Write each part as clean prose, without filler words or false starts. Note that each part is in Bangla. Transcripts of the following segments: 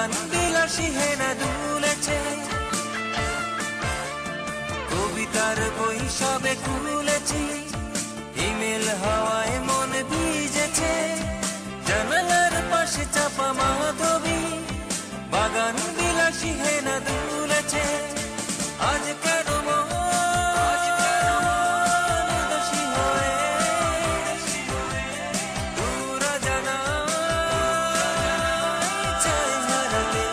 বাগান বিলাসী হেনা দুলেছে, কবিতার বই সবে খুলেছি, ইমেল হাওয়ায় মন ভিজেছে, জানালার পাশে চাপা মাধবী, বাগান বিলাসী হেনা দুলেছে। আজ কেন মন দোষী হয়ে দূর জানা চাই হারাতে।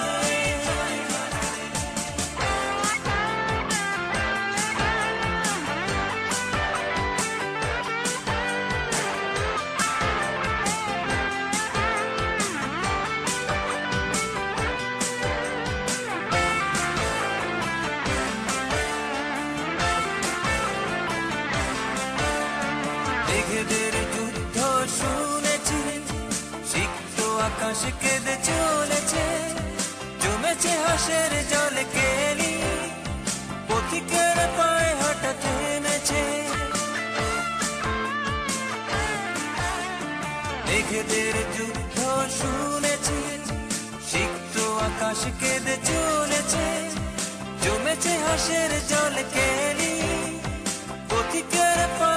মেঘেদের যুদ্ধ শুনেছি, সিক্ত আকাশ কেঁদে চলেছে, জমেছে হাসের জল কেলি, পথিকের পায়ে হাঁটা থেমেছে। মেঘেদের যুদ্ধ শুনেছি, সিক্ত আকাশ কেঁদে চলেছে, জমেছে হাসের জল কেলি, পথিকের পায়ে